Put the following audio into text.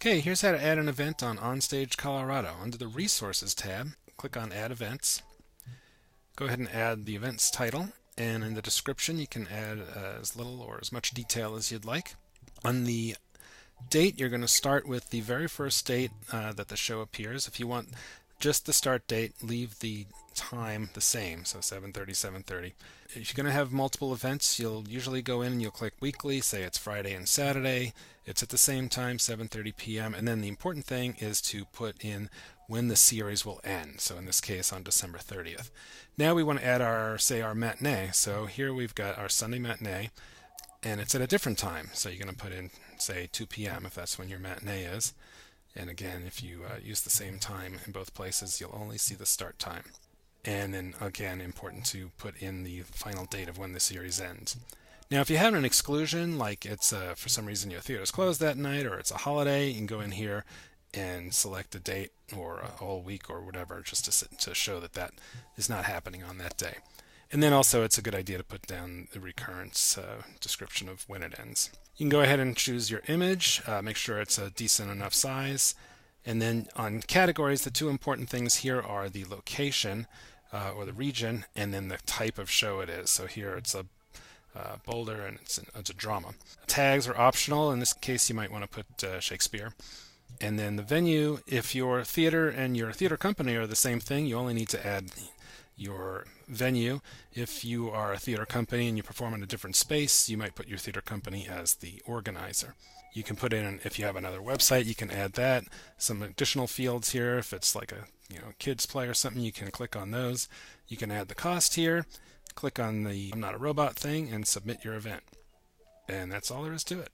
Okay, here's how to add an event on OnStage Colorado. Under the Resources tab, click on Add Events. Go ahead and add the event's title, and in the description you can add as little or as much detail as you'd like. On the date, you're going to start with the very first date that the show appears. If you want just the start date, leave the time the same, so 7:30, 7:30. If you're going to have multiple events, you'll usually go in and you'll click weekly, say it's Friday and Saturday, it's at the same time, 7:30 p.m., and then the important thing is to put in when the series will end, so in this case on December 30th. Now we want to add our matinee, so here we've got our Sunday matinee, and it's at a different time, so you're going to put in, say, 2 p.m. if that's when your matinee is. And again, if you use the same time in both places, you'll only see the start time. And then again, important to put in the final date of when the series ends. Now if you have an exclusion, like it's for some reason your theater's closed that night or it's a holiday, you can go in here and select a date or a whole week or whatever, just to show that that is not happening on that day. And then also it's a good idea to put down the recurrence description of when it ends. You can go ahead and choose your image, make sure it's a decent enough size. And then on categories, the two important things here are the location or the region, and then the type of show it is. So here it's a Boulder, and it's a drama. Tags are optional. In this case, you might want to put Shakespeare. And then the venue, if your theater and your theater company are the same thing, you only need to add your venue. If you are a theater company and you perform in a different space, you might put your theater company as the organizer. You can put in, if you have another website, you can add that. Some additional fields here, if it's like a kids play or something, you can click on those. You can add the cost here, click on the I'm not a robot thing, and submit your event. And that's all there is to it.